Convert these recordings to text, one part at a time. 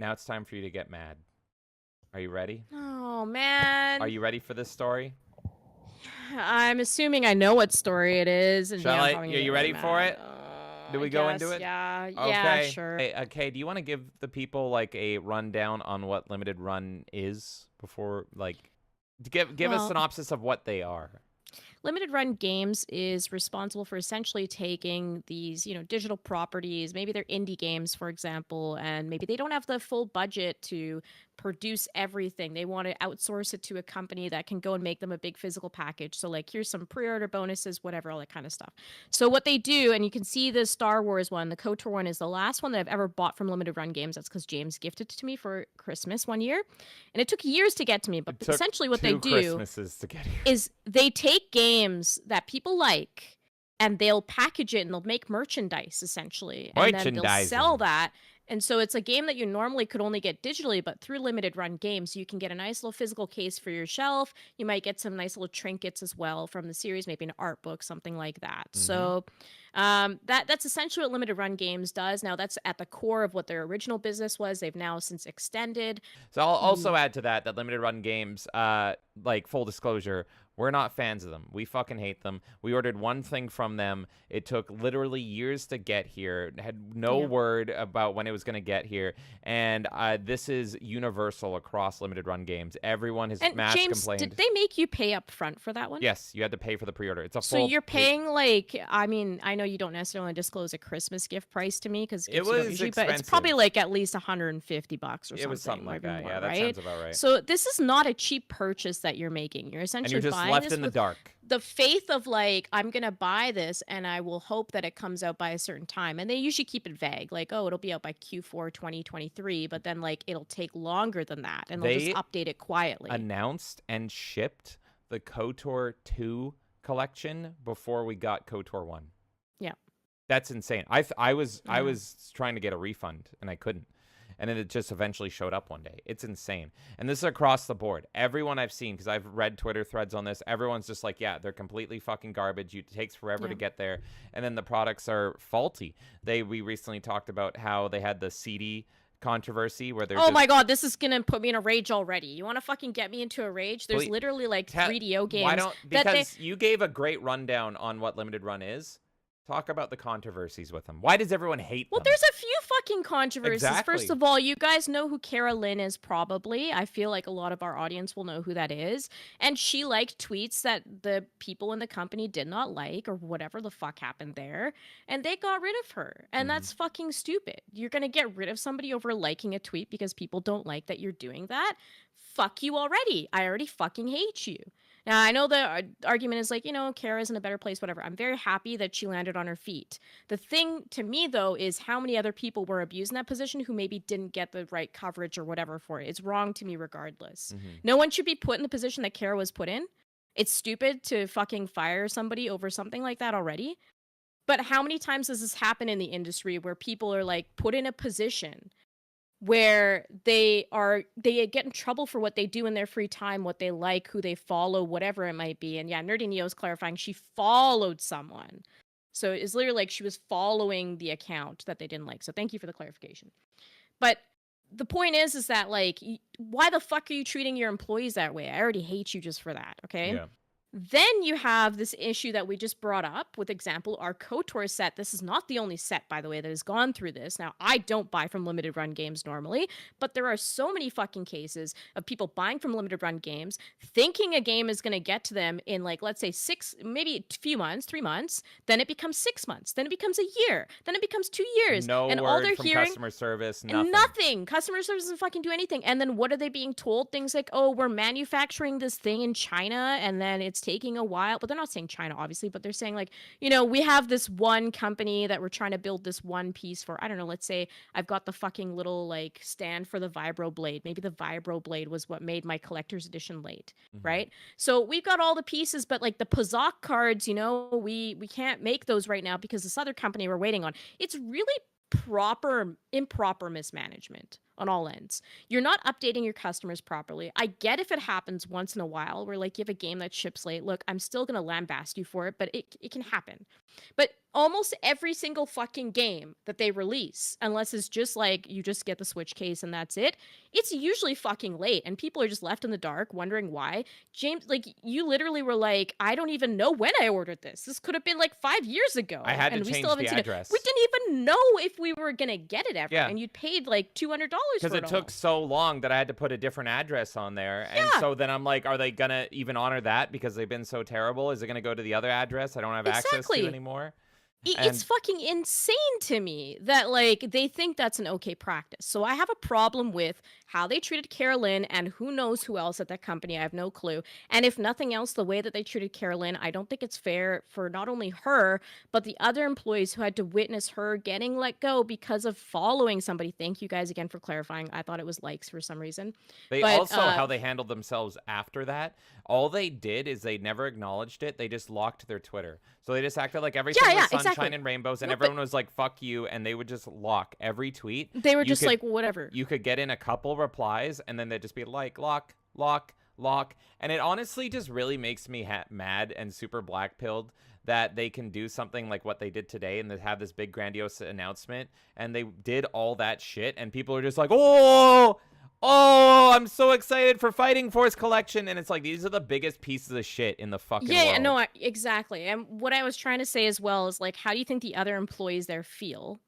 Now it's time for you to get mad. Are you ready? Oh, man. Are you ready for this story? I'm assuming I know what story it is. And Shall yeah, I? I'm Are probably gonna you get ready really for mad. it? Do we I go guess, into it? Yeah, Okay. sure. Okay, do you want to give the people like a rundown on what limited run is before, like, give a Well, synopsis of what they are? Limited Run Games is responsible for essentially taking these, digital properties, maybe they're indie games, for example, and maybe they don't have the full budget to produce everything. They want to outsource it to a company that can go and make them a big physical package. So, like, here's some pre-order bonuses, whatever, all that kind of stuff. So what they do, and you can see the Star Wars one, the KOTOR one is the last one that I've ever bought from Limited Run Games. That's because James gifted it to me for Christmas one year. And it took years to get to me, but It took essentially what they 2 do Christmases to get here. is they take games that people like and they'll package it and they'll make merchandise essentially. And then they'll sell that. And so it's a game that you normally could only get digitally, but through Limited Run Games, you can get a nice little physical case for your shelf. You might get some nice little trinkets as well from the series, maybe an art book, something like that. So that's essentially what Limited Run Games does. Now, that's at the core of what their original business was. They've now since extended. So I'll also add to that Limited Run Games, like, full disclosure, we're not fans of them. We fucking hate them. We ordered one thing from them. It took literally years to get here. Had no word about when it was going to get here. And this is universal across Limited Run Games. Everyone has mass complained. Did they make you pay up front for that one? Yes, you had to pay for the pre-order. It's a So full. you're paying like, I mean, I know you don't necessarily disclose a Christmas gift price to me because it was usually, expensive. but it's probably like at least $150 or something. It was something like that. More, yeah, that right? sounds about right. So this is not a cheap purchase that you're making. You're essentially and you're just buying left this in the with dark. the faith of like, I'm gonna buy this and I will hope that it comes out by a certain time. And they usually keep it vague, like, oh, it'll be out by Q4 2023, but then like it'll take longer than that, and they'll just update it quietly. Announced and shipped the KOTOR 2 collection before we got KOTOR 1. Yeah. That's insane. I was trying to get a refund and I couldn't. And then it just eventually showed up one day. It's insane. And this is across the board. Everyone I've seen, because I've read Twitter threads on this, everyone's just like, yeah, they're completely fucking garbage. It takes forever to get there. And then the products are faulty. We recently talked about how they had the CD controversy where they're my god, this is gonna put me in a rage already. You want to fucking get me into a rage? There's literally like 3DO games. Because you gave a great rundown on what Limited Run is. Talk about the controversies with them. Why does everyone hate them? Well, there's a few fucking controversies. Exactly. First of all, you guys know who Cara Lynn is probably. I feel like a lot of our audience will know who that is. And she liked tweets that the people in the company did not like or whatever the fuck happened there. And they got rid of her. And that's fucking stupid. You're going to get rid of somebody over liking a tweet because people don't like that you're doing that? Fuck you already. I already fucking hate you. Now, I know the argument is like, Kara's in a better place, whatever. I'm very happy that she landed on her feet. The thing to me, though, is how many other people were abused in that position who maybe didn't get the right coverage or whatever for it. It's wrong to me regardless. No one should be put in the position that Kara was put in. It's stupid to fucking fire somebody over something like that already. But how many times does this happen in the industry where people are like put in a position where they get in trouble for what they do in their free time, what they like, who they follow, whatever it might be. And yeah, Nerdy Neo's clarifying she followed someone. So it's literally like she was following the account that they didn't like. So thank you for the clarification. But the point is that like, why the fuck are you treating your employees that way? I already hate you just for that, okay? Yeah. Then you have this issue that we just brought up with example, our KOTOR set. This is not the only set, by the way, that has gone through this. Now, I don't buy from Limited Run Games normally, but there are so many fucking cases of people buying from Limited Run Games, thinking a game is going to get to them in like, let's say maybe a few months, 3 months. Then it becomes 6 months. Then it becomes a year. Then it becomes 2 years. No and word all they're from hearing, customer service, nothing. Nothing. Customer service doesn't fucking do anything. And then what are they being told? Things like, oh, we're manufacturing this thing in China and then it's taking a while. But they're not saying China, obviously, but they're saying like, we have this one company that we're trying to build this one piece for. I don't know, let's say I've got the fucking little like stand for the Vibro Blade. Maybe the Vibro Blade was what made my collector's edition late, right? So we've got all the pieces, but like the Pazak cards, we can't make those right now because this other company we're waiting on. It's really improper mismanagement. on all ends. You're not updating your customers properly. I get if it happens once in a while where like you have a game that ships late. Look, I'm still going to lambast you for it, but it can happen. But almost every single fucking game that they release, unless it's just like you just get the Switch case and that's it, it's usually fucking late and people are just left in the dark wondering why. James, like you literally were like, I don't even know when I ordered this. This could have been like 5 years ago. I had to and we change still haven't the seen address. it. We didn't even know if we were gonna get it ever. Yeah. And you'd paid like $200 because it took so long that I had to put a different address on there. And so then I'm like, are they gonna even honor that because they've been so terrible? Is it gonna go to the other address I don't have access to anymore? It's fucking insane to me that like they think that's an okay practice. So I have a problem with how they treated Carolyn and who knows who else at that company. I have no clue. And if nothing else, the way that they treated Carolyn, I don't think it's fair for not only her, but the other employees who had to witness her getting let go because of following somebody. Thank you guys again for clarifying. I thought it was likes for some reason. But also how they handled themselves after that. All they did is they never acknowledged it. They just locked their Twitter. So they just acted like everything was sunshine and rainbows, and everyone was like, fuck you, and they would just lock every tweet. They were just like, whatever. You could get in a couple replies, and then they'd just be like, lock, lock, lock. And it honestly just really makes me mad and super black-pilled that they can do something like what they did today and they have this big grandiose announcement, and they did all that shit, and people are just like, oh, I'm so excited for Fighting Force Collection. And it's like, these are the biggest pieces of shit in the fucking world. Yeah, no, exactly. And what I was trying to say as well is, like, how do you think the other employees there feel?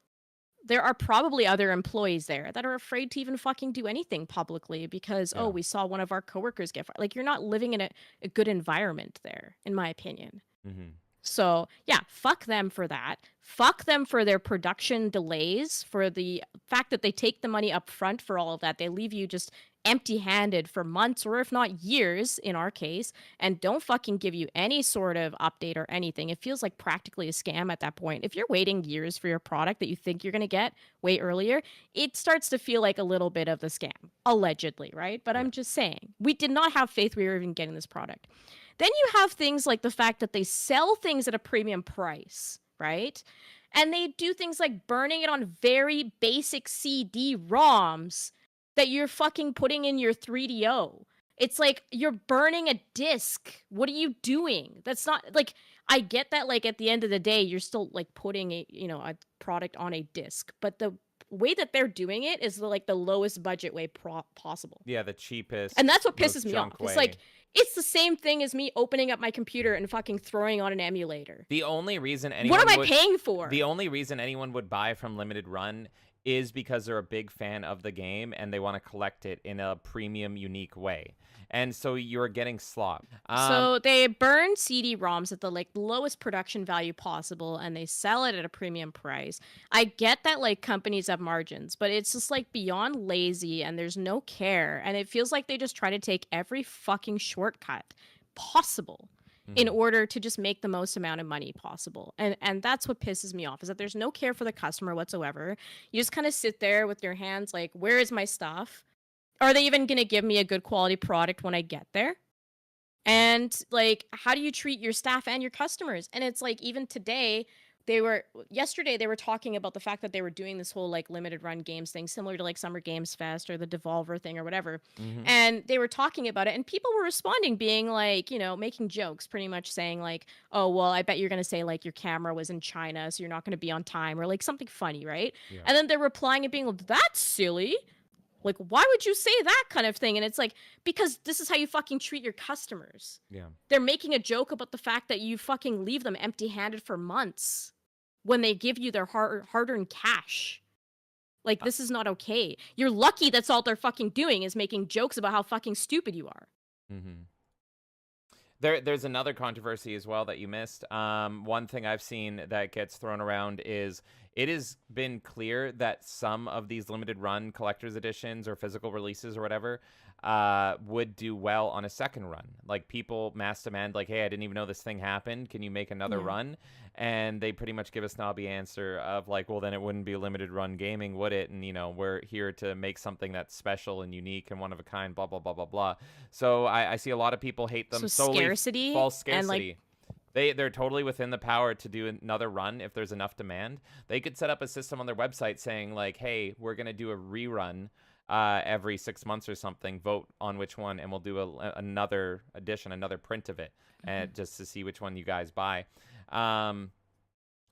There are probably other employees there that are afraid to even fucking do anything publicly because, we saw one of our coworkers get fired. Like, you're not living in a good environment there, in my opinion. Mm-hmm. So, yeah, fuck them for that. Fuck them for their production delays, for the fact that they take the money up front for all of that. They leave you just empty-handed for months or if not years in our case, and don't fucking give you any sort of update or anything. It feels like practically a scam at that point. If you're waiting years for your product that you think you're going to get way earlier, it starts to feel like a little bit of the scam, allegedly, right? But I'm just saying, we did not have faith we were even getting this product. Then you have things like the fact that they sell things at a premium price, right? And they do things like burning it on very basic CD-ROMs that you're fucking putting in your 3DO. It's like you're burning a disc. What are you doing? That's not like, I get that like at the end of the day you're still like putting a product on a disc, but the way that they're doing it is like the lowest budget way possible. Yeah, the cheapest. And that's what pisses me off. Way. It's like, it's the same thing as me opening up my computer and fucking throwing on an emulator. The only reason anyone What am I paying for? The only reason anyone would buy from Limited Run is because they're a big fan of the game and they want to collect it in a premium, unique way. And so you're getting slop. So they burn CD-ROMs at the like lowest production value possible and they sell it at a premium price. I get that like companies have margins, but it's just like beyond lazy and there's no care. And it feels like they just try to take every fucking shortcut possible in order to just make the most amount of money possible. And that's what pisses me off, is that there's no care for the customer whatsoever. You just kind of sit there with your hands like, where is my stuff? Are they even going to give me a good quality product when I get there? And like, how do you treat your staff and your customers? And it's like, even today, yesterday they were talking about the fact that they were doing this whole like limited run games thing, similar to like Summer Games Fest or the Devolver thing or whatever. And they were talking about it and people were responding, being like, making jokes, pretty much saying like, oh, well, I bet you're going to say like your camera was in China, so you're not going to be on time, or like something funny, right? Yeah. And then they're replying and being like, that's silly. Like, why would you say that kind of thing? And it's like, because this is how you fucking treat your customers. Yeah. They're making a joke about the fact that you fucking leave them empty-handed for months when they give you their hard-earned cash. Like, this is not okay. You're lucky that's all they're fucking doing is making jokes about how fucking stupid you are. Mm-hmm. There's another controversy as well that you missed. One thing I've seen that gets thrown around is it has been clear that some of these limited run collector's editions or physical releases or whatever would do well on a second run. Like, people mass demand, like, hey, I didn't even know this thing happened. Can you make another run? And they pretty much give a snobby answer of like, well, then it wouldn't be limited run gaming, would it? And, we're here to make something that's special and unique and one of a kind, blah, blah, blah, blah, blah. So I see a lot of people hate them solely. Scarcity? False scarcity. And like, They're totally within the power to do another run if there's enough demand. They could set up a system on their website saying like, hey, we're going to do a rerun every 6 months or something, vote on which one, and we'll do another edition, another print of it, and just to see which one you guys buy.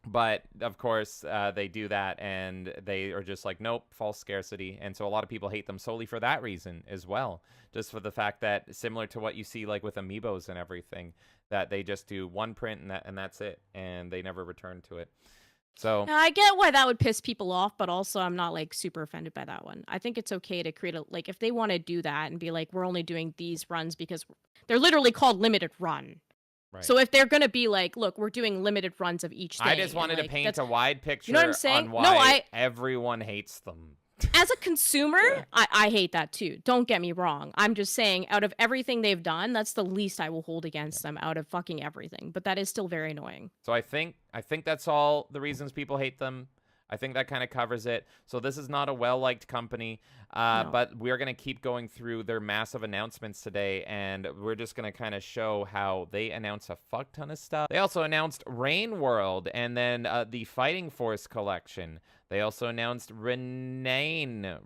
But of course, they do that, and they are just like, nope, false scarcity. And so a lot of people hate them solely for that reason as well. Just for the fact that, similar to what you see like with amiibos and everything, that they just do one print and that's it, and they never return to it. So Now, I get why that would piss people off, but also I'm not like super offended by that one. I think it's okay to create like if they want to do that and be like, we're only doing these runs because they're literally called limited run. right. So if they're gonna be like, look, we're doing limited runs of each thing. I just wanted like, to paint a wide picture, you know what I'm saying? on why everyone hates them. As a consumer, I hate that too. Don't get me wrong. I'm just saying, out of everything they've done, that's the least I will hold against them out of fucking everything. But that is still very annoying. So I think that's all the reasons people hate them. I think that kind of covers it. So this is not a well-liked company, No. but we're going to keep going through their massive announcements today, and we're just going to kind of show how they announce a fuck ton of stuff. They also announced Rain World, and then the Fighting Force collection. They also announced Renane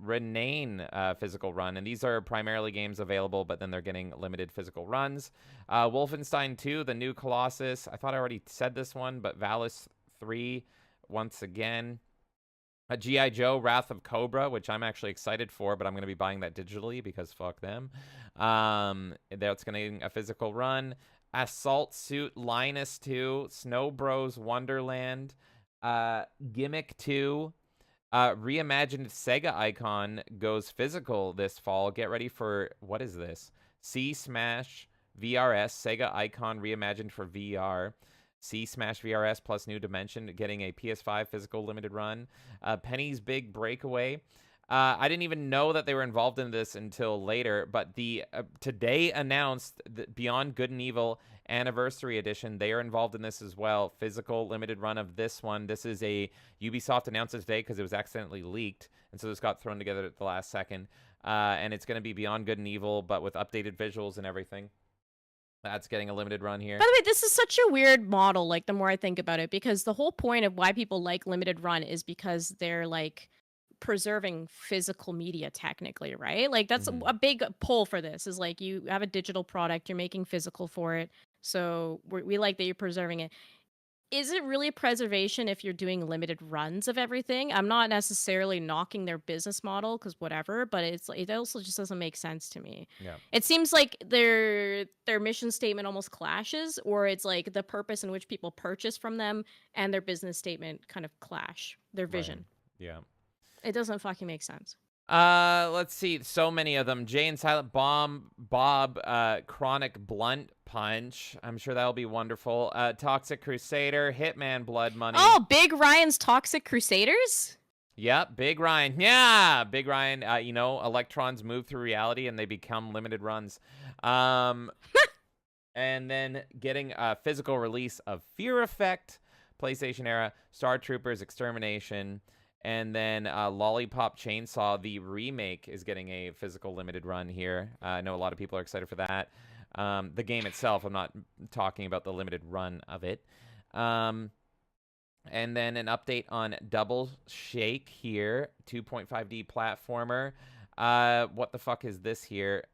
physical run, and these are primarily games available, but then they're getting limited physical runs. Wolfenstein 2, the new Colossus. I thought I already said this one, but Valis 3 once again. G.I. Joe, Wrath of Cobra, which I'm actually excited for, but I'm going to be buying that digitally because fuck them. That's going to a physical run. Assault Suit, Linus 2, Snow Bros Wonderland, Gimmick 2, reimagined Sega Icon goes physical this fall. Get ready for, what is this? C Smash VRS, Sega Icon reimagined for VR. C Smash VRS plus New Dimension getting a PS5 physical limited run. Penny's Big Breakaway. I didn't even know that they were involved in this until later, but the today announced the Beyond Good and Evil Anniversary Edition. They are involved in this as well. Physical limited run of this one. This is a Ubisoft announced it today because it was accidentally leaked, and so this got thrown together at the last second. And it's going to be Beyond Good and Evil, but with updated visuals and everything. That's getting a limited run here. By the way, this is such a weird model, like, the more I think about it, because the whole point of why people like limited run is because they're, like, preserving physical media, technically, right? Like, that's a big pull for this, is, like, you have a digital product, you're making physical for it, so we like that you're preserving it. Is it really preservation if you're doing limited runs of everything? I'm not necessarily knocking their business model, because whatever, but it also just doesn't make sense to me. Yeah. It seems like their mission statement almost clashes, or it's like the purpose in which people purchase from them and their business statement kind of clash, their vision. Right. Yeah. It doesn't fucking make sense. Let's see. So many of them. Jay and Silent Bomb, Bob, Chronic Blunt Punch. I'm sure that'll be wonderful. Toxic Crusader, Hitman Blood Money. Oh, Big Ryan's Toxic Crusaders? Yep, Big Ryan. Yeah, Big Ryan. You know, electrons move through reality and they become limited runs. And then getting a physical release of Fear Effect, PlayStation era, Star Troopers Extermination. And then Lollipop Chainsaw, the remake, is getting a physical limited run here. I know a lot of people are excited for that. The game itself, I'm not talking about the limited run of it. And then an update on Double Shake here, 2.5D platformer. What the fuck is this here?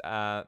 I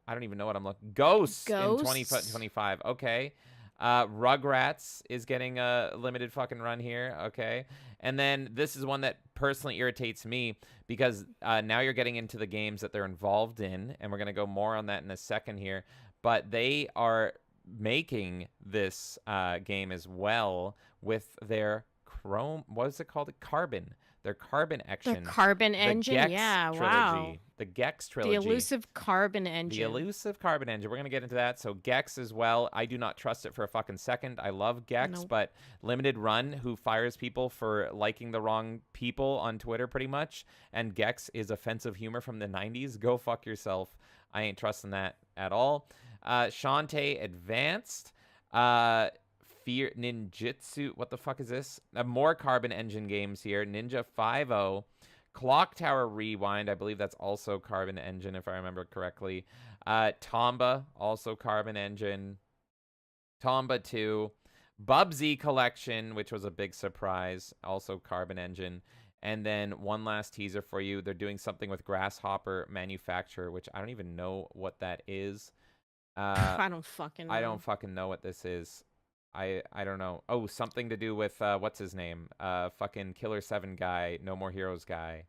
don't even know what I'm looking. Ghosts in 2025. Okay. Rugrats is getting a limited fucking run here. Okay. And then this is one that personally irritates me because now you're getting into the games that they're involved in, and we're going to go more on that in a second here. But they are making this game as well with their what is it called? Carbon. Their Carbon Action. The Carbon Engine? Gex Yeah, trilogy. wow. The Gex trilogy. The elusive Carbon Engine. The elusive Carbon Engine. We're going to get into that. So Gex as well. I do not trust it for a fucking second. I love Gex, Nope. but Limited Run, who fires people for liking the wrong people on Twitter pretty much, and Gex is offensive humor from the 90s. Go fuck yourself. I ain't trusting that at all. Shantae Advanced. Fear Ninjutsu. What the fuck is this? More Carbon Engine games here. Ninja 5.0. Clock Tower Rewind. I believe that's also Carbon Engine, if I remember correctly. Tomba, also Carbon Engine. Tomba 2. Bubsy Collection, which was a big surprise, also Carbon Engine. And then one last teaser for you. They're doing something with Grasshopper Manufacturer, which I don't even know what that is. I don't fucking I don't know. fucking know what this is. I don't know. Oh, something to do with what's his name? Fucking Killer 7 guy, No More Heroes guy.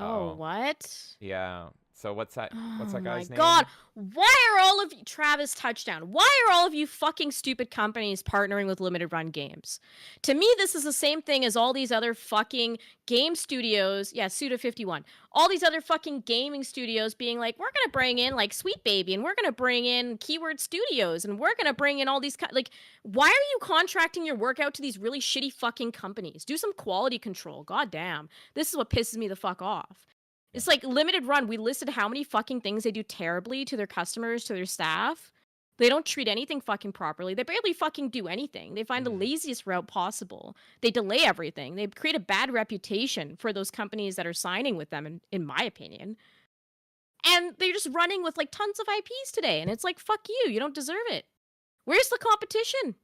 Oh, Oh, what? yeah. So what's that? What's Oh that my guy's god. name? Why are all of you, Travis Touchdown, why are all of you fucking stupid companies partnering with limited run games? To me, this is the same thing as all these other fucking game studios. Yeah, Suda51. All these other fucking gaming studios being like, we're gonna bring in like Sweet Baby and we're gonna bring in Keyword Studios and we're gonna bring in all these. Like, why are you contracting your work out to these really shitty fucking companies? Do some quality control. God damn. This is what pisses me the fuck off. Yeah. It's like limited run. We listed how many fucking things they do terribly to their customers, to their staff. They don't treat anything fucking properly. They barely fucking do anything. They find the laziest route possible. They delay everything. They create a bad reputation for those companies that are signing with them, in my opinion. And they're just running with like tons of IPs today. And it's like, fuck you. You don't deserve it. Where's the competition?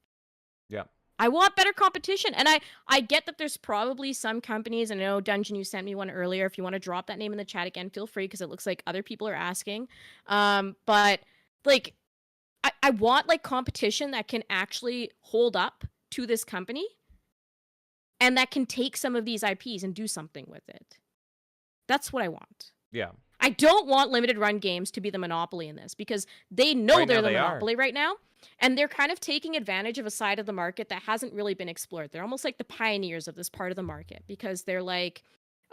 Yeah. I want better competition. And I get that there's probably some companies, and I know Dungeon, you sent me one earlier. If you want to drop that name in the chat again, feel free, because it looks like other people are asking. But like I want like competition that can actually hold up to this company and that can take some of these IPs and do something with it. That's what I want. Yeah. I don't want limited run games to be the monopoly in this, because they know Right they're now the they are. monopoly right now. And they're kind of taking advantage of a side of the market that hasn't really been explored. They're almost like the pioneers of this part of the market, because they're like,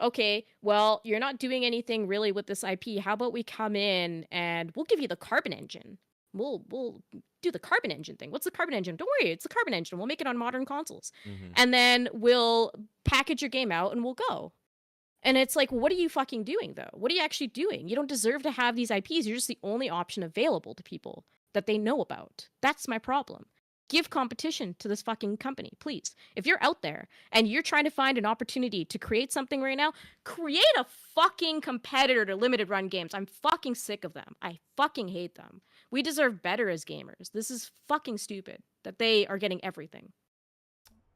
okay, well, you're not doing anything really with this IP. How about we come in and we'll give you the Carbon engine. We'll do the Carbon engine thing. What's the Carbon engine? Don't worry, it's the Carbon engine. We'll make it on modern consoles. And then we'll package your game out and we'll go. And it's like, what are you fucking doing, though? What are you actually doing? You don't deserve to have these IPs. You're just the only option available to people that they know about. That's my problem. Give competition to this fucking company, please. If you're out there and you're trying to find an opportunity to create something right now, create a fucking competitor to limited run games. I'm fucking sick of them. I fucking hate them. We deserve better as gamers. This is fucking stupid that they are getting everything.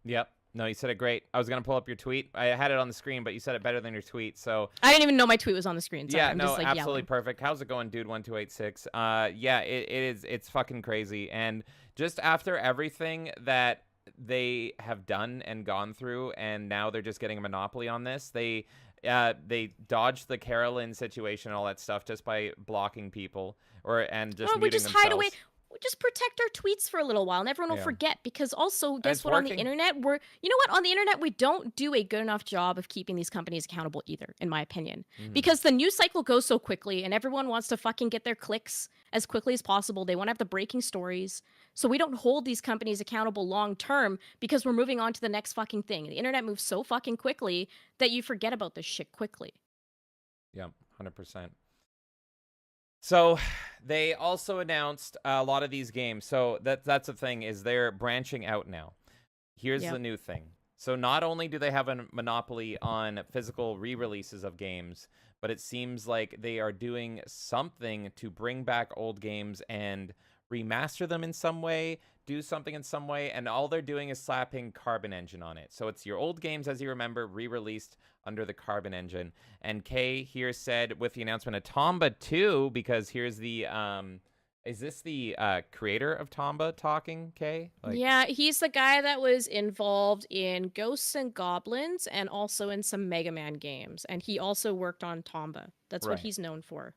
Yep. No, you said it great. I was gonna pull up your tweet. I had it on the screen, but you said it better than your tweet. So I didn't even know my tweet was on the screen. Sorry, yeah, I'm no, just like absolutely yelling. perfect. How's it going, dude? 1286. Yeah, it is. It's fucking crazy. And just after everything that they have done and gone through, and now they're just getting a monopoly on this. They dodged the Carolyn situation and all that stuff just by blocking people and just Well, we muting just themselves. hide away. We just protect our tweets for a little while, and everyone will Yeah. forget. Because also, guess it's what? On the working. internet, you know what? On the internet, we don't do a good enough job of keeping these companies accountable either, in my opinion. Because the news cycle goes so quickly, and everyone wants to fucking get their clicks as quickly as possible. They want to have the breaking stories. So we don't hold these companies accountable long term, because we're moving on to the next fucking thing. The internet moves so fucking quickly that you forget about this shit quickly. Yeah, 100%. So they also announced a lot of these games. So that's the thing, is they're branching out now. Here's the new thing. So not only do they have a monopoly on physical re-releases of games, but it seems like they are doing something to bring back old games and remaster them in some way, do something in some way, and all they're doing is slapping Carbon Engine on it. So it's your old games, as you remember, re-released under the Carbon Engine. And Kay here said with the announcement of Tomba 2, because here's the is this the creator of Tomba talking, Kay? Yeah, he's the guy that was involved in Ghosts and Goblins and also in some Mega Man games. And he also worked on Tomba. That's what he's known for.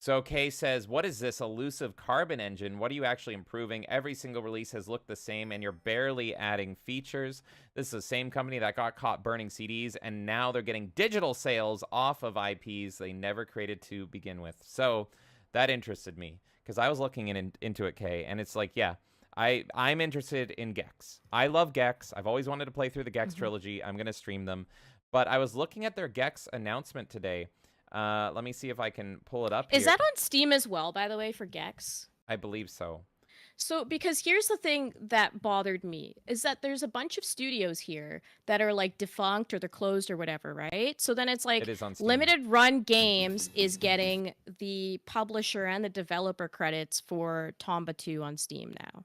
So Kay says, what is this elusive Carbon Engine? What are you actually improving? Every single release has looked the same, and you're barely adding features. This is the same company that got caught burning CDs, and now they're getting digital sales off of IPs they never created to begin with. So that interested me, because I was looking into it, Kay, and it's like, yeah, I'm interested in Gex. I love Gex. I've always wanted to play through the Gex trilogy. I'm going to stream them. But I was looking at their Gex announcement today. Let me see if I can pull it up here. Is that on Steam as well, by the way, for Gex? I believe so. So, because here's the thing that bothered me, is that there's a bunch of studios here that are like defunct or they're closed or whatever, right? So then it's like It is on Steam. Limited Run Games is getting the publisher and the developer credits for Tomba 2 on Steam now.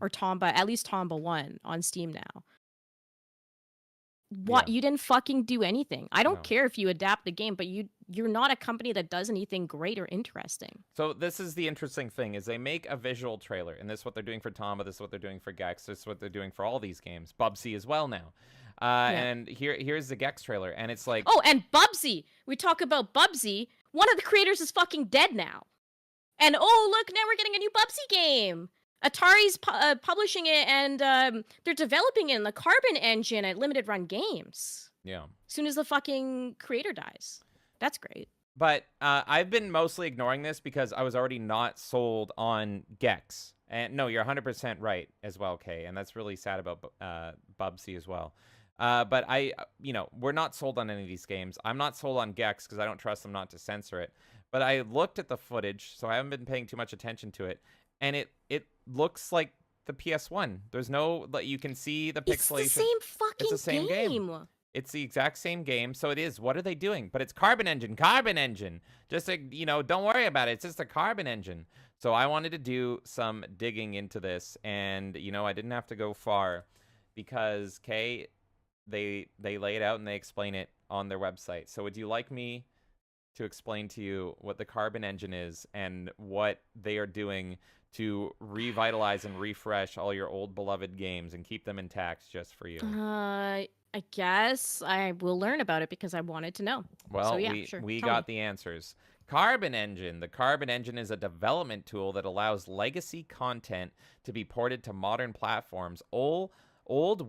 Or Tomba, at least Tomba 1 on Steam now. What? Yeah. You didn't fucking do anything. I don't No. care if you adapt the game, but you're not a company that does anything great or interesting. So this is the interesting thing is they make a visual trailer, and this is what they're doing for Tama, this is what they're doing for Gex, this is what they're doing for all these games. Bubsy as well now. Yeah. And here's the Gex trailer, and it's like, Oh, and Bubsy. We talk about Bubsy. One of the creators is fucking dead now. And oh, look, now we're getting a new Bubsy game. Atari's publishing it, and they're developing it in the Carbon engine at Limited Run Games. yeah. As soon as the fucking creator dies. That's great. But I've been mostly ignoring this because I was already not sold on Gex. And no, you're 100% right as well, Kay. And that's really sad about Bubsy as well. But we're not sold on any of these games. I'm not sold on Gex because I don't trust them not to censor it. But I looked at the footage, so I haven't been paying too much attention to it. And it looks like the PS1. There's no, you can see the pixelation. It's the same fucking It's the same game. It's the exact same game, so it is. What are they doing? But it's Carbon Engine. Just don't worry about it. It's just a Carbon Engine. So I wanted to do some digging into this, and I didn't have to go far because Kay, they lay it out and they explain it on their website. So would you like me to explain to you what the Carbon Engine is and what they are doing to revitalize and refresh all your old beloved games and keep them intact just for you? I guess I will learn about it because I wanted to know. Well, so, yeah, sure. we Tell got me. the answers. Carbon Engine. The Carbon Engine is a development tool that allows legacy content to be ported to modern platforms. Old,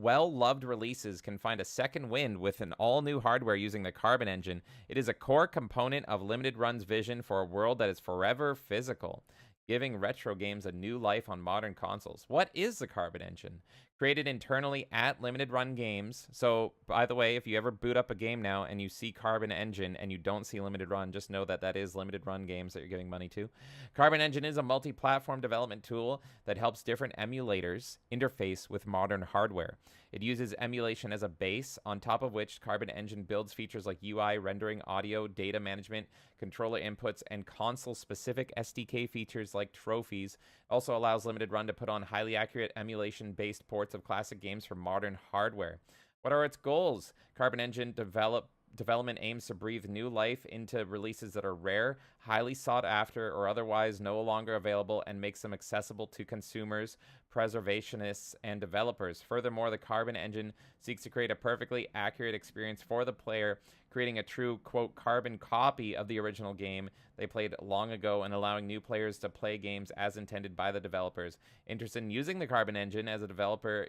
well-loved releases can find a second wind with an all-new hardware using the Carbon Engine. It is a core component of Limited Run's vision for a world that is forever physical, giving retro games a new life on modern consoles. What is the Carbon Engine? Created internally at Limited Run Games. So, by the way, if you ever boot up a game now and you see Carbon Engine and you don't see Limited Run, just know that that is Limited Run Games that you're giving money to. Carbon Engine is a multi-platform development tool that helps different emulators interface with modern hardware. It uses emulation as a base, on top of which Carbon Engine builds features like UI, rendering, audio, data management, controller inputs, and console-specific SDK features like trophies. Also allows Limited Run to put on highly accurate emulation-based ports of classic games for modern hardware. What are its goals? Carbon Engine development aims to breathe new life into releases that are rare, highly sought after, or otherwise no longer available, and makes them accessible to consumers, preservationists, and developers. Furthermore, the Carbon Engine seeks to create a perfectly accurate experience for the player, creating a true, quote, carbon copy of the original game they played long ago and allowing new players to play games as intended by the developers. Interested in using the Carbon Engine as a developer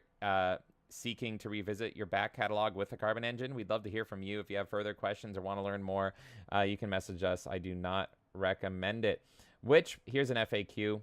seeking to revisit your back catalog with the Carbon Engine? We'd love to hear from you. If you have further questions or want to learn more, you can message us. I do not recommend it. Here's an FAQ.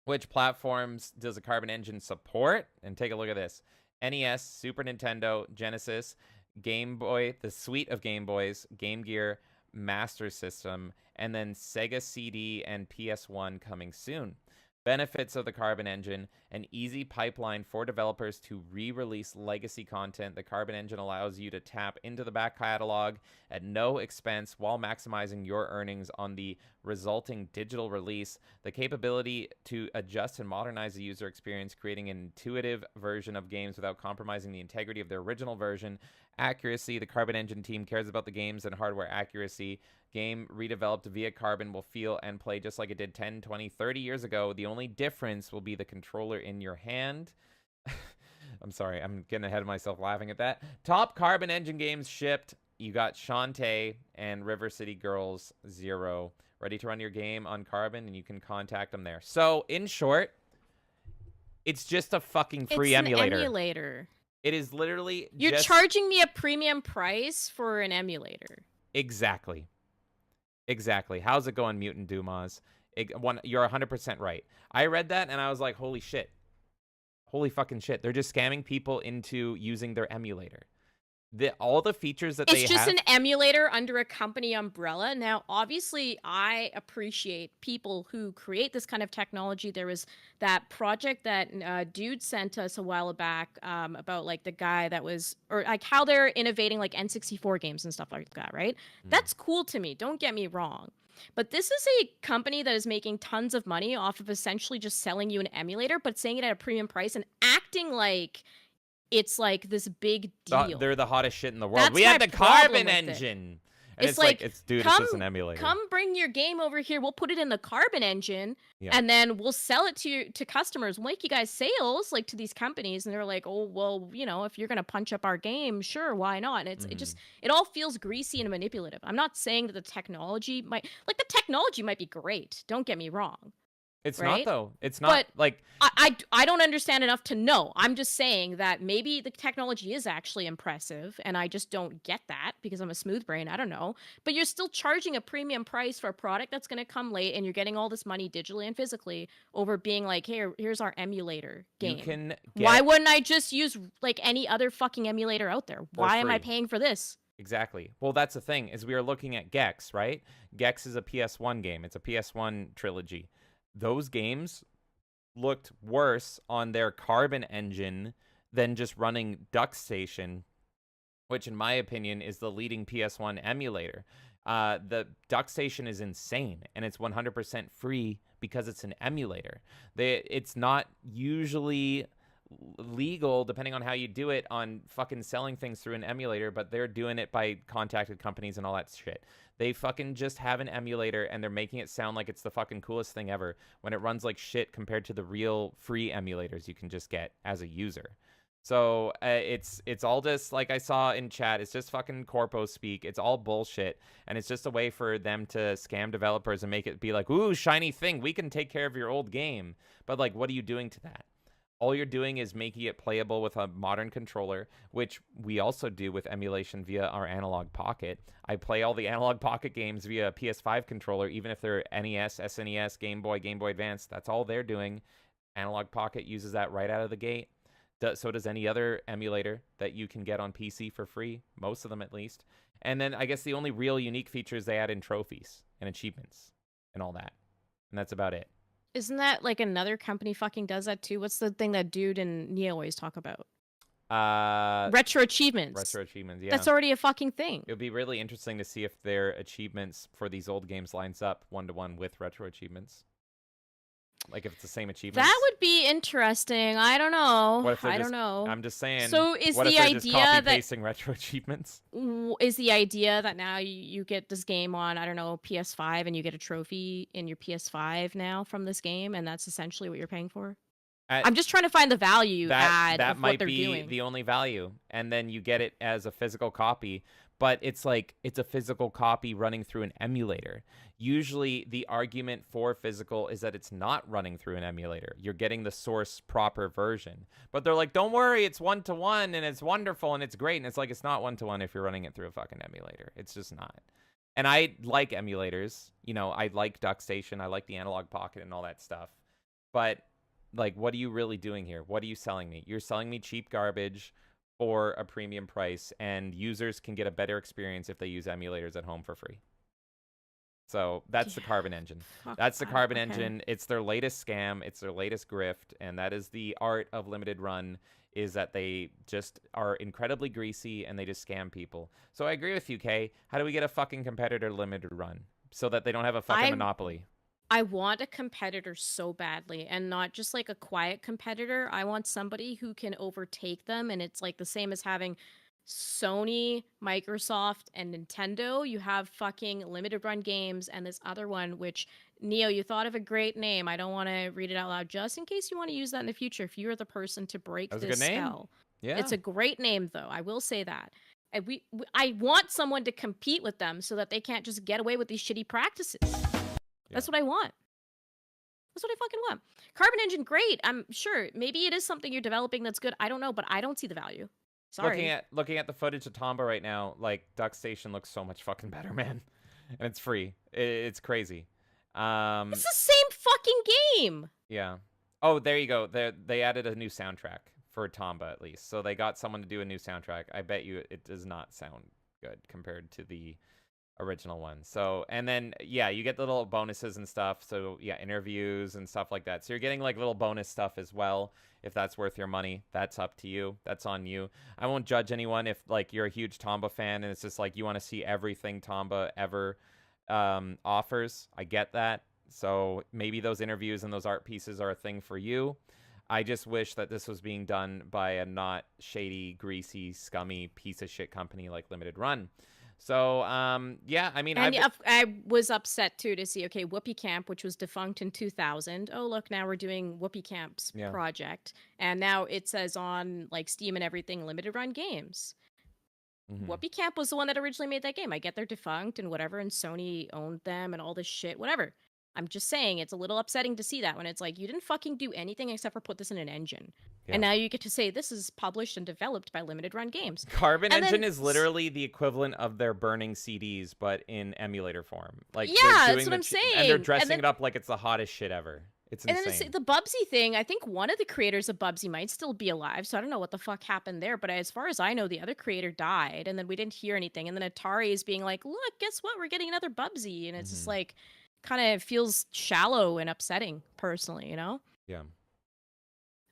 Which platforms does the Carbon Engine support? And take a look at this. NES, Super Nintendo, Genesis, Game Boy, the suite of Game Boys, Game Gear, Master System, and then Sega CD and PS1 coming soon. Benefits of the Carbon Engine: an easy pipeline for developers to re-release legacy content. The Carbon Engine allows you to tap into the back catalog at no expense while maximizing your earnings on the resulting digital release. The capability to adjust and modernize the user experience, creating an intuitive version of games without compromising the integrity of their original version. Accuracy: the Carbon Engine team cares about the games and hardware accuracy. Game redeveloped via Carbon will feel and play just like it did 10, 20, 30 years ago. The only difference will be the controller in your hand. I'm sorry, I'm getting ahead of myself laughing at that. Top Carbon Engine games shipped. You got Shantae and River City Girls 0. Ready to run your game on Carbon, and you can contact them there. So, in short, it's just a fucking free emulator. It's an emulator. It is literally You're charging me a premium price for an emulator. Exactly. How's it going, Mutant Dumas? You're 100% right. I read that and I was like, holy shit. Holy fucking shit. They're just scamming people into using their emulator. All the features that they have... It's just an emulator under a company umbrella. Now, obviously, I appreciate people who create this kind of technology. There was that project that dude sent us a while back about like the guy that was, or like how they're innovating like N64 games and stuff like that, right? That's cool to me. Don't get me wrong. But this is a company that is making tons of money off of essentially just selling you an emulator, but saying it at a premium price and acting like it's like this big deal. They're the hottest shit in the world. That's We my have the problem Carbon with it. engine. And It's it's like, like, dude, it's come just an emulator. come bring your game over here. We'll put it in the Carbon engine, Yeah. and then we'll sell it to customers. We'll make you guys sales, like, to these companies, and they're like, oh, well, you know, if you're gonna punch up our game, sure, why not? And it all feels greasy and manipulative. I'm not saying that the technology might be great. Don't get me wrong. It's not, Right? though. It's not, But like... I don't understand enough to know. I'm just saying that maybe the technology is actually impressive, and I just don't get that because I'm a smooth brain. I don't know. But you're still charging a premium price for a product that's going to come late, and you're getting all this money digitally and physically over being like, hey, here's our emulator game. You can Why wouldn't I just use, like, any other fucking emulator out there? Why am I paying for this? Exactly. Well, that's the thing, is we are looking at Gex, right? Gex is a PS1 game. It's a PS1 trilogy. Those games looked worse on their Carbon engine than just running DuckStation, which in my opinion is the leading PS1 emulator. The DuckStation is insane, and it's 100% free because it's an emulator. It's not usually legal, depending on how you do it, on fucking selling things through an emulator, but they're doing it by contacted companies and all that shit. They fucking just have an emulator, and they're making it sound like it's the fucking coolest thing ever when it runs like shit compared to the real free emulators you can just get as a user. So it's all just, like I saw in chat, it's just fucking corpo speak. It's all bullshit, and it's just a way for them to scam developers and make it be like, ooh, shiny thing, we can take care of your old game. But, like, what are you doing to that? All you're doing is making it playable with a modern controller, which we also do with emulation via our Analog Pocket. I play all the Analog Pocket games via a PS5 controller, even if they're NES, SNES, Game Boy, Game Boy Advance. That's all they're doing. Analog Pocket uses that right out of the gate. So does any other emulator that you can get on PC for free, most of them at least. And then I guess the only real unique features they add in trophies and achievements and all that. And that's about it. Isn't that like another company fucking does that too? What's the thing that Dude and Neo always talk about? Retro achievements. Retro achievements, yeah. That's already a fucking thing. It would be really interesting to see if their achievements for these old games lines up 1-to-1 with retro achievements. Like if it's the same achievements. That would be interesting. I don't know. What if I don't know. I'm just saying. So is what the if they're idea just copy that pasting retro achievements? is the idea that now you get this game on, I don't know, PS5, and you get a trophy in your PS5 now from this game, and that's essentially what you're paying for? I'm just trying to find the value add of what they're doing. That might be the only value, and then you get it as a physical copy. But it's like, it's a physical copy running through an emulator. Usually the argument for physical is that it's not running through an emulator. You're getting the source proper version. But they're like, don't worry, it's 1-to-1 and it's wonderful and it's great. And it's like, it's not 1-to-1 if you're running it through a fucking emulator. It's just not. And I like emulators. You know, I like DuckStation. I like the Analog Pocket and all that stuff. But, like, what are you really doing here? What are you selling me? You're selling me cheap garbage for a premium price, and users can get a better experience if they use emulators at home for free. So that's the Carbon engine. That's the Carbon engine. It's their latest scam. It's their latest grift, and that is the art of limited run, is that they just are incredibly greasy and they just scam people. So I agree with you, Kay. How do we get a fucking competitor limited run so that they don't have a fucking monopoly? I want a competitor so badly, and not just like a quiet competitor. I want somebody who can overtake them, and it's like the same as having Sony, Microsoft, and Nintendo. You have fucking limited run games, and this other one, which, Neo, you thought of a great name. I don't want to read it out loud just in case you want to use that in the future if you're the person to break this spell. Yeah. It's a great name, though. I will say that. And I want someone to compete with them so that they can't just get away with these shitty practices. That's what I want. That's what I fucking want. Carbon engine, great. I'm sure. Maybe it is something you're developing that's good. I don't know, but I don't see the value. Sorry. Looking at the footage of Tomba right now, like, DuckStation looks so much fucking better, man. And it's free. It's crazy. It's the same fucking game. Yeah. Oh, there you go. They added a new soundtrack for Tomba, at least. So they got someone to do a new soundtrack. I bet you it does not sound good compared to the original one. So, and then, yeah, you get the little bonuses and stuff. So, yeah, interviews and stuff like that. So you're getting, like, little bonus stuff as well. If that's worth your money, that's up to you. That's on you. I won't judge anyone if, like, you're a huge Tomba fan and it's just, like, you want to see everything Tomba ever offers. I get that. So maybe those interviews and those art pieces are a thing for you. I just wish that this was being done by a not shady, greasy, scummy piece of shit company like Limited Run. So, yeah, I mean, And I was upset too to see, okay, Whoopee Camp, which was defunct in 2000. Oh, look, now we're doing Whoopee Camp's project. And now it says on like Steam and everything, Limited Run Games. Whoopee Camp was the one that originally made that game. I get they're defunct and whatever, and Sony owned them and all this shit, whatever. I'm just saying it's a little upsetting to see that when it's like, you didn't fucking do anything except for put this in an engine. Yeah. And now you get to say this is published and developed by Limited Run Games. Carbon Engine is literally the equivalent of their burning CDs, but in emulator form. Like, yeah, that's what I'm saying. And they're dressing it up like it's the hottest shit ever. It's insane. And then the Bubsy thing, I think one of the creators of Bubsy might still be alive, so I don't know what the fuck happened there, but as far as I know, the other creator died, and then we didn't hear anything, and then Atari is being like, look, guess what, we're getting another Bubsy, and it's just like, kind of feels shallow and upsetting, personally, you know? Yeah.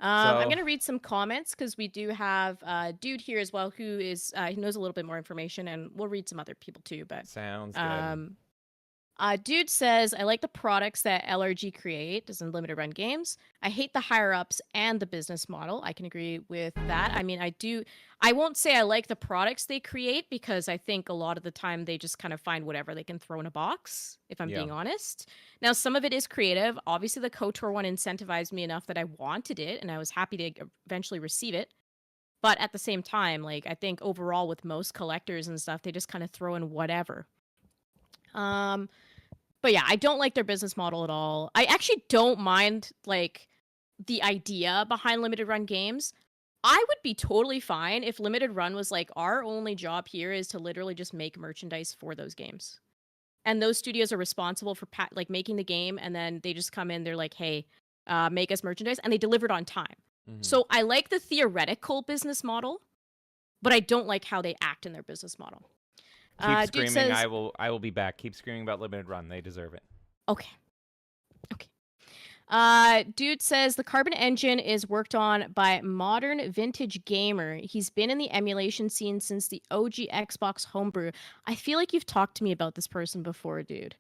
I'm going to read some comments, because we do have a dude here as well, who is, he knows a little bit more information, and we'll read some other people too, but... Sounds good. Dude says, I like the products that LRG create, as in Limited Run Games. I hate the higher-ups and the business model. I can agree with that. I mean, I won't say I like the products they create, because I think a lot of the time they just kind of find whatever they can throw in a box, if I'm being honest. Now, some of it is creative. Obviously, the KOTOR one incentivized me enough that I wanted it, and I was happy to eventually receive it. But at the same time, like, I think overall with most collectors and stuff, they just kind of throw in whatever. But yeah, I don't like their business model at all. I actually don't mind, like, the idea behind Limited Run Games. I would be totally fine if Limited Run was like, our only job here is to literally just make merchandise for those games. And those studios are responsible for, like, making the game, and then they just come in, they're like, hey, make us merchandise, and they delivered on time. So I like the theoretical business model, but I don't like how they act in their business model. Keep screaming. Says, I will be back. Keep screaming about Limited Run. They deserve it. Okay. Dude says the Carbon Engine is worked on by Modern Vintage Gamer. He's been in the emulation scene since the OG Xbox homebrew. I feel like you've talked to me about this person before, dude.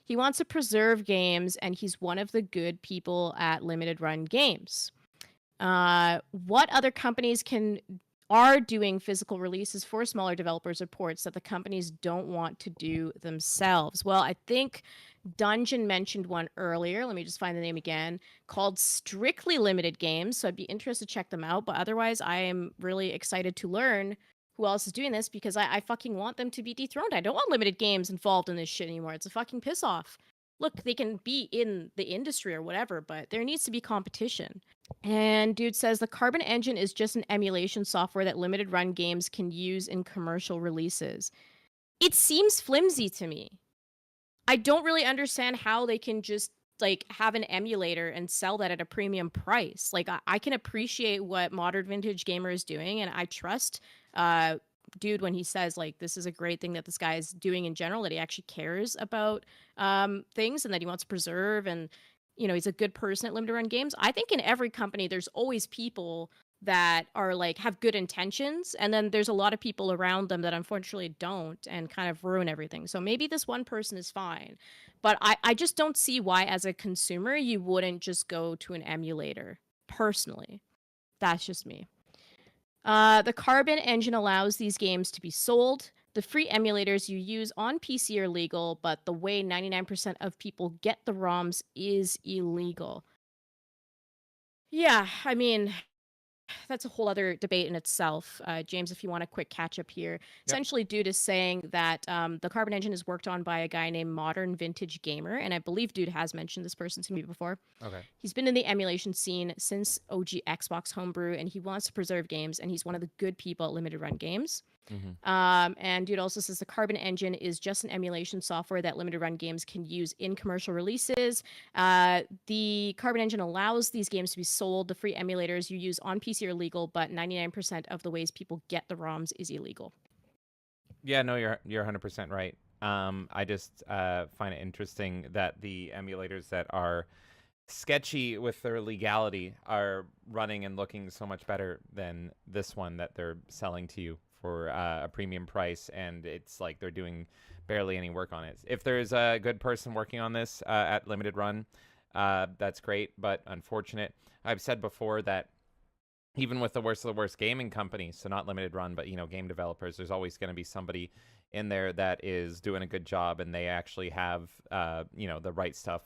He wants to preserve games, and he's one of the good people at Limited Run Games. What other companies are doing physical releases for smaller developers or ports that the companies don't want to do themselves? Well, I think Dungeon mentioned one earlier. Let me just find the name again, called Strictly Limited Games. So I'd be interested to check them out. But otherwise, I am really excited to learn who else is doing this, because I fucking want them to be dethroned. I don't want Limited Games involved in this shit anymore. It's a fucking piss off. Look, they can be in the industry or whatever, but there needs to be competition. And dude says the Carbon Engine is just an emulation software that Limited Run Games can use in commercial releases. It seems flimsy to me. I don't really understand how they can just, like, have an emulator and sell that at a premium price. Like, I can appreciate what Modern Vintage Gamer is doing, and I trust dude when he says, like, this is a great thing that this guy is doing in general, that he actually cares about things and that he wants to preserve, and, you know, he's a good person at Limited Run Games. I think in every company there's always people that are, like, have good intentions, and then there's a lot of people around them that unfortunately don't and kind of ruin everything. So maybe this one person is fine, but I just don't see why as a consumer you wouldn't just go to an emulator. Personally, that's just me. The Carbon Engine allows these games to be sold. The free emulators you use on PC are legal, but the way 99% of people get the ROMs is illegal. Yeah, I mean, that's a whole other debate in itself. James, if you want a quick catch up here. Yep. Essentially, Dude is saying that the Carbon Engine is worked on by a guy named Modern Vintage Gamer, and I believe Dude has mentioned this person to me before. Okay. He's been in the emulation scene since OG Xbox homebrew, and he wants to preserve games, and he's one of the good people at Limited Run Games. And Dude also says the Carbon Engine is just an emulation software that Limited Run Games can use in commercial releases. The Carbon Engine allows these games to be sold. The free emulators you use on PC are legal, but 99% of the ways people get the ROMs is illegal. Yeah, no, you're 100% right. I just find it interesting that the emulators that are sketchy with their legality are running and looking so much better than this one that they're selling to you for a premium price, and it's like they're doing barely any work on it. If there's a good person working on this at Limited Run, That's great, but unfortunate. I've said before that even with the worst of the worst gaming companies, so not limited run, but game developers, there's always going to be somebody in there that is doing a good job, and they actually have the right stuff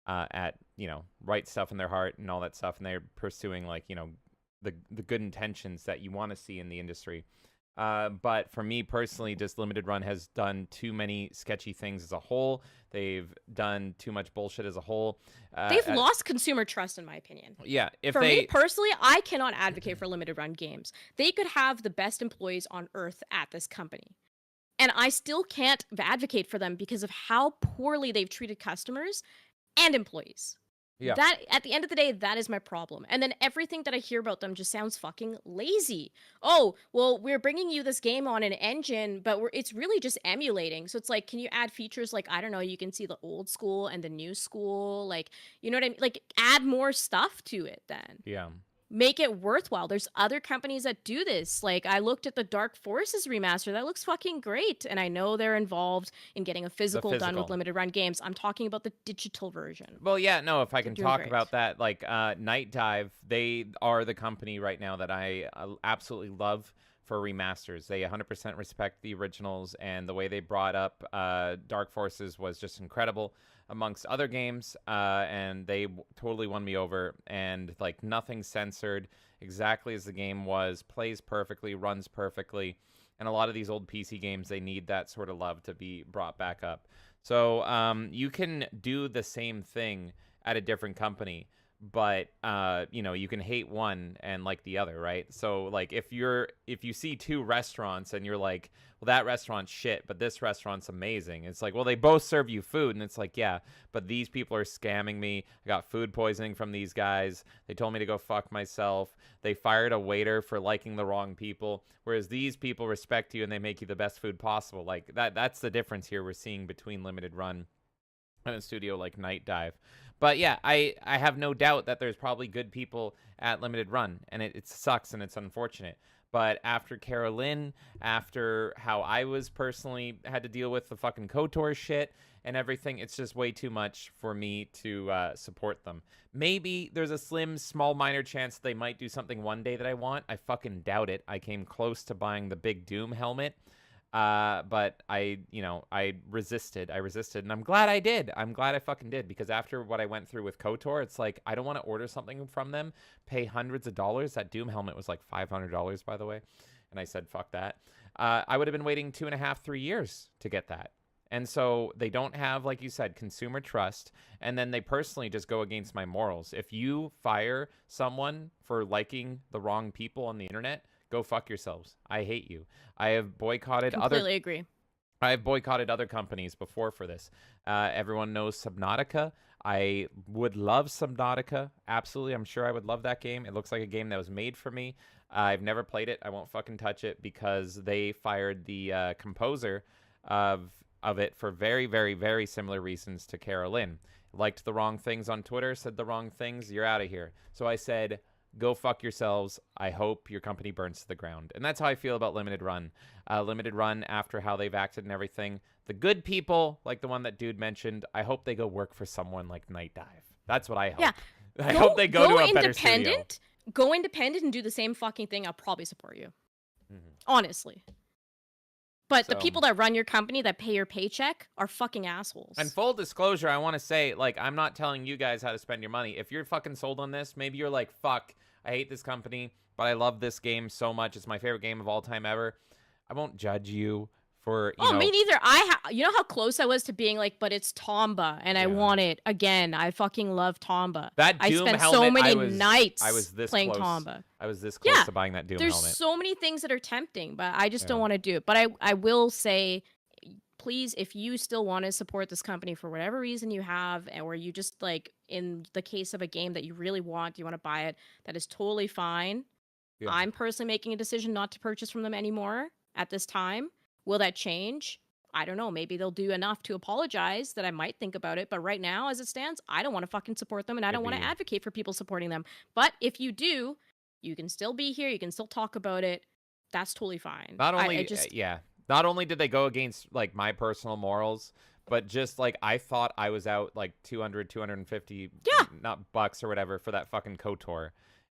right stuff in their heart and all that stuff, and they're pursuing the good intentions that you want to see in the industry. But for me personally, just limited run has done too many sketchy things as a whole. They've done too much bullshit as a whole. They've lost consumer trust, in my opinion. Yeah. For me personally, I cannot advocate for limited run games. They could have the best employees on earth at this company, and I still can't advocate for them because of how poorly they've treated customers and employees. Yeah. That, at the end of the day, that is my problem. And then everything that I hear about them just sounds fucking lazy. Oh, well, we're bringing you this game on an engine, but it's really just emulating. So it's like, can you add features like, I don't know, you can see the old school and the new school, like, you know what I mean? Like, add more stuff to it then. Yeah. Make it worthwhile. There's other companies that do this. Like, I looked at the Dark Forces remaster. That looks fucking great. And I know they're involved in getting a physical done with limited run games. I'm talking about the digital version. Well, yeah, no, if I can talk about that, like Night Dive, they are the company right now that I absolutely love for remasters. They 100% respect the originals, and the way they brought up Dark Forces was just incredible amongst other games, and they totally won me over. And like, nothing censored, exactly as the game was, plays perfectly, runs perfectly. And a lot of these old PC games, they need that sort of love to be brought back up. So you can do the same thing at a different company, but you can hate one and like the other, right? So like, if you see two restaurants and you're like, well, that restaurant's shit, but this restaurant's amazing, it's like, well, they both serve you food, and it's like, yeah, but these people are scamming me. I got food poisoning from these guys. They told me to go fuck myself. They fired a waiter for liking the wrong people, whereas these people respect you and they make you the best food possible. Like, that's the difference here we're seeing between limited run and a studio like Night Dive. But yeah, I have no doubt that there's probably good people at limited run, and it sucks and it's unfortunate. But after Carolyn, after how I was personally had to deal with the fucking KOTOR shit and everything, it's just way too much for me to support them. Maybe there's a slim, small, minor chance that they might do something one day that I want. I fucking doubt it. I came close to buying the big Doom helmet, but I resisted, and I'm glad I did. I'm glad I fucking did, because after what I went through with KOTOR, it's like, I don't want to order something from them, pay hundreds of dollars. That Doom helmet was like $500, by the way. And I said, fuck that. I would have been waiting 2.5, 3 years to get that. And so they don't have, like you said, consumer trust. And then they personally just go against my morals. If you fire someone for liking the wrong people on the internet, go fuck yourselves. I hate you. I have boycotted Completely agree. I have boycotted other companies before for this. Everyone knows Subnautica. I would love Subnautica. Absolutely. I'm sure I would love that game. It looks like a game that was made for me. I've never played it. I won't fucking touch it because they fired the composer of it for very, very, very similar reasons to Carolyn. Liked the wrong things on Twitter, said the wrong things. You're out of here. So I said, go fuck yourselves. I hope your company burns to the ground. And that's how I feel about Limited Run. Limited Run, after how they've acted and everything, the good people, like the one that dude mentioned, I hope they go work for someone like Night Dive. That's what I hope. Yeah. I hope they go to a better studio. Go independent and do the same fucking thing. I'll probably support you. Honestly. But the people that run your company, that pay your paycheck, are fucking assholes. And full disclosure, I want to say, like, I'm not telling you guys how to spend your money. If you're fucking sold on this, maybe you're like, fuck, I hate this company, but I love this game so much. It's my favorite game of all time ever. I won't judge you for, you know. Me neither. You know how close I was to being like, but it's Tomba, and I want it again. I fucking love Tomba. That Doom I spent helmet, so many nights playing close. Tomba. I was this close to buying that Doom helmet. There's so many things that are tempting, but I just don't want to do it. But I will say, please, if you still want to support this company for whatever reason you have, or you just, like, in the case of a game that you really want, you want to buy it, that is totally fine. Yeah. I'm personally making a decision not to purchase from them anymore at this time. Will that change? I don't know. Maybe they'll do enough to apologize that I might think about it. But right now, as it stands, I don't want to fucking support them, and I don't want to advocate for people supporting them. But if you do, you can still be here. You can still talk about it. That's totally fine. Not only did they go against, like, my personal morals, but just like I thought I was out like 200, 250 Yeah. not bucks or whatever for that fucking KOTOR.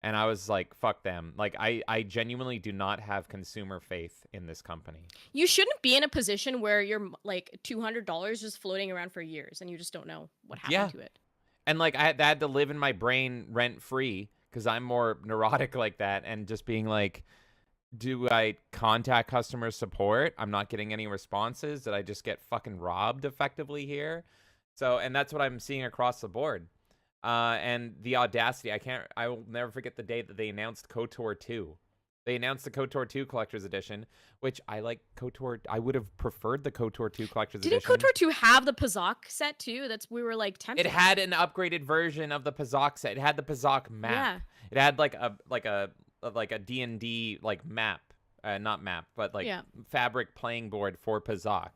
And I was like, fuck them. Like, I genuinely do not have consumer faith in this company. You shouldn't be in a position where you're like $200 just floating around for years and you just don't know what happened to it. And like, I had to live in my brain rent free because I'm more neurotic like that. And just being like, do I contact customer support? I'm not getting any responses. Did I just get fucking robbed effectively here? So, and that's what I'm seeing across the board. And the audacity, I will never forget the day that they announced KOTOR 2. They announced the KOTOR 2 Collector's Edition, which I like KOTOR. I would have preferred the KOTOR 2 Collector's Edition. Didn't KOTOR 2 have the Pazak set too? We were like tempted. It had an upgraded version of the Pazak set. It had the Pazak map. Yeah. It had like a D&D like map, not map, but like fabric playing board for Pazak.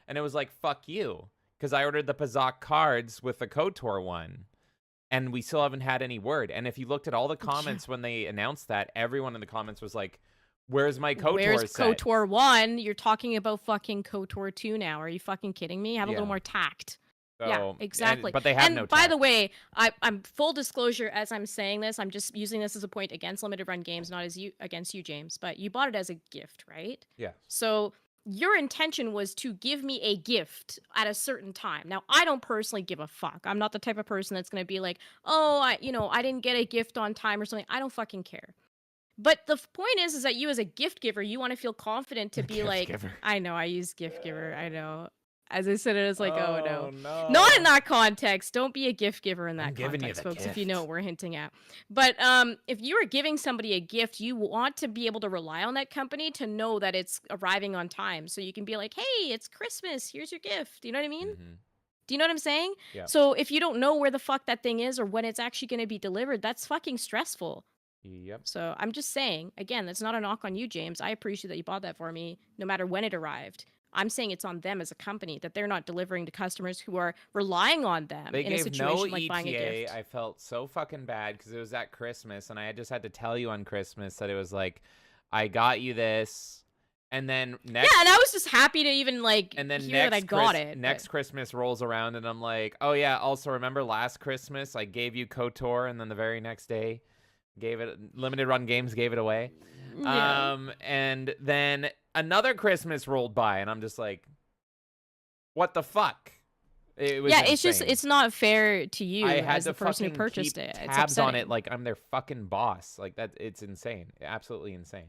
And it was like, fuck you, because I ordered the Pazak cards with the KOTOR one. And we still haven't had any word. And if you looked at all the comments when they announced that, everyone in the comments was like, where's my KOTOR Where's set? KOTOR 1? You're talking about fucking KOTOR 2 now. Are you fucking kidding me? Have a little more tact. So, yeah, exactly. But they have no tact. By the way, I'm full disclosure as I'm saying this. I'm just using this as a point against limited run games, not against you, James. But you bought it as a gift, right? Yeah. So your intention was to give me a gift at a certain time. Now, I don't personally give a fuck. I'm not the type of person that's going to be like, oh, I didn't get a gift on time or something. I don't fucking care. But the point is that you as a gift giver, you want to feel confident to be like, I know, I use gift giver. I know. As I said, it was like, oh no. Not in that context. Don't be a gift giver in that context, folks, if you know what we're hinting at. But if you are giving somebody a gift, you want to be able to rely on that company to know that it's arriving on time. So you can be like, hey, it's Christmas. Here's your gift. You know what I mean? Mm-hmm. Do you know what I'm saying? Yeah. So if you don't know where the fuck that thing is or when it's actually going to be delivered, that's fucking stressful. Yep. So I'm just saying, again, that's not a knock on you, James. I appreciate that you bought that for me, no matter when it arrived. I'm saying it's on them as a company that they're not delivering to customers who are relying on them in a situation like buying a gift. I felt so fucking bad because it was at Christmas, and I just had to tell you on Christmas that it was like, I got you this, and then next. Yeah, and I was just happy to even like and then hear that I got it. Next Christmas rolls around, and I'm like, oh yeah. Also, remember last Christmas I gave you KOTOR, and then the very next day, limited run games gave it away. Yeah. And then another Christmas rolled by, and I'm just like, what the fuck? It was insane. It's not fair to you I had as the person who purchased keep it. Tabs on it like I'm their fucking boss. Like that, it's insane. Absolutely insane.